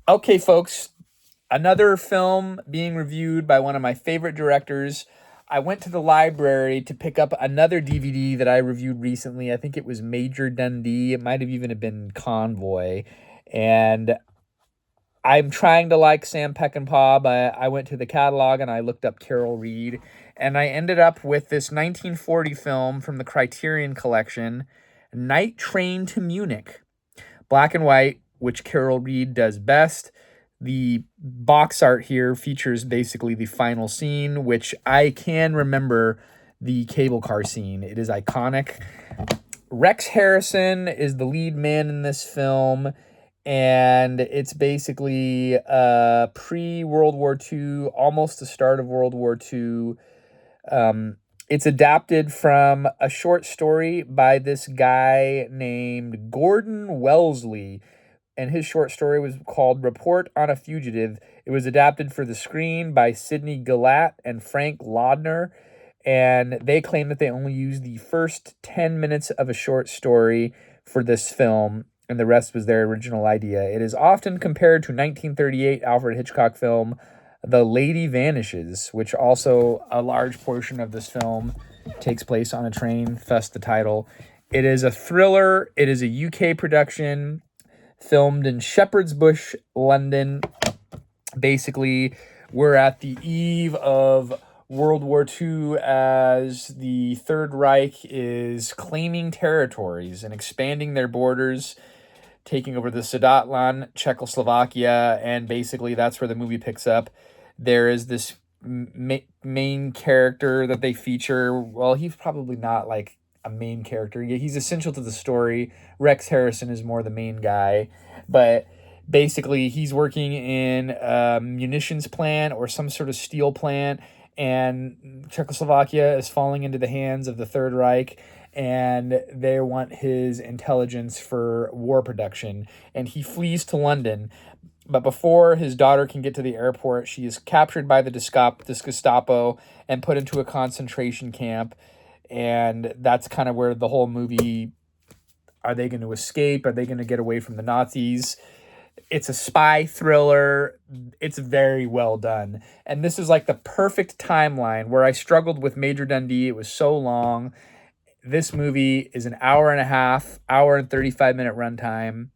Okay, folks, another film being reviewed by one of my favorite directors. I went to the library to pick up another DVD that I reviewed recently. I think it was Major Dundee. It might have even been Convoy. And I'm trying to like Sam Peckinpah, but I went to the catalog and I looked up Carol Reed. And I ended up with this 1940 film from the Criterion Collection, Night Train to Munich. Black and white, which Carol Reed does best. The box art here features basically the final scene, which I can remember the cable car scene. It is iconic. Rex Harrison is the lead man in this film, and it's basically pre World War II, almost the start of World War II. It's adapted from a short story by this guy named Gordon Wellesley, and his short story was called Report on a Fugitive. It was adapted for the screen by Sidney Gillette and Frank Laudner, and they claim that they only used the first 10 minutes of a short story for this film, and the rest was their original idea. It is often compared to 1938 Alfred Hitchcock film The Lady Vanishes, which also a large portion of this film takes place on a train, thus the title. It is a thriller. It is a UK production filmed in Shepherd's Bush, London. Basically, we're at the eve of World War II as the Third Reich is claiming territories and expanding their borders, taking over the Sudetenland, Czechoslovakia, and basically that's where the movie picks up. There is this main character that they feature. Well, he's probably not like a main character. He's essential to the story. Rex Harrison is more the main guy, but basically he's working in a munitions plant or some sort of steel plant, and Czechoslovakia is falling into the hands of the Third Reich, and they want his intelligence for war production, and he flees to London. But before his daughter can get to the airport, she is captured by the Gestapo and put into a concentration camp. And that's kind of where the whole movie, are they going to escape? Are they going to get away from the Nazis? It's a spy thriller. It's very well done. And this is like the perfect timeline where I struggled with Major Dundee. It was so long. This movie is an hour and a half, hour and 35-minute runtime.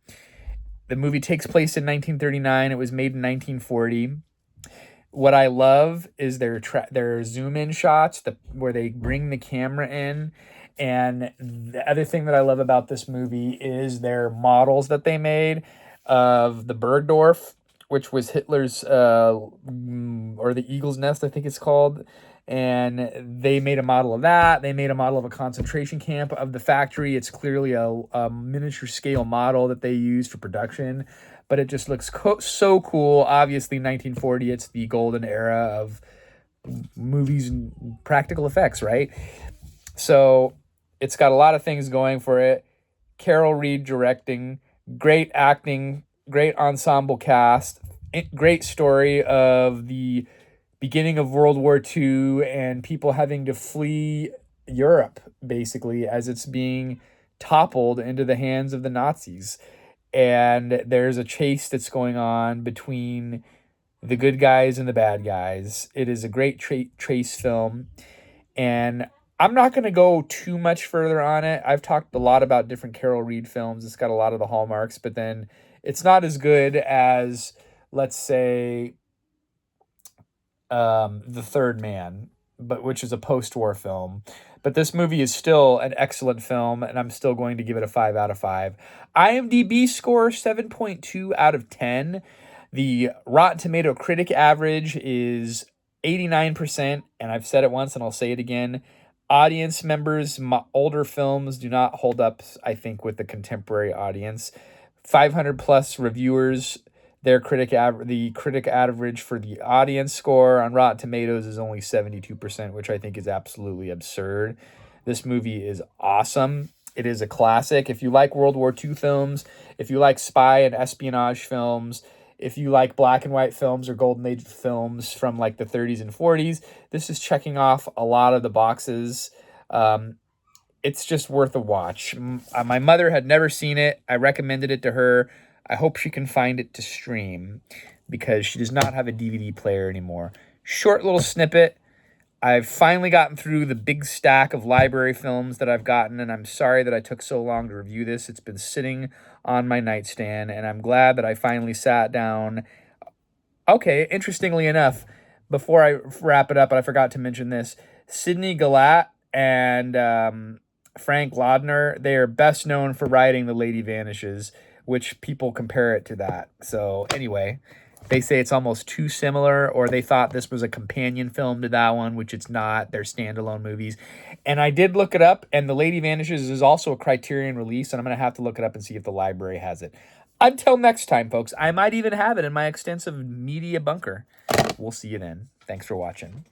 The movie takes place in 1939. It was made in 1940. What I love is their zoom in shots, where they bring the camera in. And the other thing that I love about this movie is their models that they made of the Bergdorf, which was Hitler's or the Eagle's Nest, I think it's called. And they made a model of that. They made a model of a concentration camp of the factory. It's clearly a miniature scale model that they used for production, but it just looks so cool. Obviously, 1940, it's the golden era of movies and practical effects, right? So it's got a lot of things going for it. Carol Reed directing, great acting, great ensemble cast, great story of the beginning of World War II and people having to flee Europe, basically, as it's being toppled into the hands of the Nazis. And there's a chase that's going on between the good guys and the bad guys. It is a great trace film. And I'm not going to go too much further on it. I've talked a lot about different Carol Reed films. It's got a lot of the hallmarks, but then it's not as good as, let's say, The Third Man, but which is a post-war film. But this movie is still an excellent film, and I'm still going to give it a 5 out of 5. IMDb score 7.2 out of 10. The Rotten Tomato critic average is 89%, and I've said it once and I'll say it again. Audience members, older films do not hold up, I think, with the contemporary audience. 500 plus reviewers. The critic average for the audience score on Rotten Tomatoes is only 72%, which I think is absolutely absurd. This movie is awesome. It is a classic. If you like World War II films, if you like spy and espionage films, if you like black and white films or golden age films from like the 30s and 40s, this is checking off a lot of the boxes. It's just worth a watch. My mother had never seen it. I recommended it to her. I hope she can find it to stream because she does not have a DVD player anymore. Short little snippet. I've finally gotten through the big stack of library films that I've gotten, and I'm sorry that I took so long to review this. It's been sitting on my nightstand, and I'm glad that I finally sat down. Okay, interestingly enough, before I wrap it up, I forgot to mention this. Sidney Galat and Frank Laudner, they are best known for writing The Lady Vanishes, which people compare it to that. So anyway, they say it's almost too similar, or they thought this was a companion film to that one, which it's not. They're standalone movies. And I did look it up, and The Lady Vanishes is also a Criterion release, and I'm going to have to look it up and see if the library has it. Until next time, folks, I might even have it in my extensive media bunker. We'll see you then. Thanks for watching.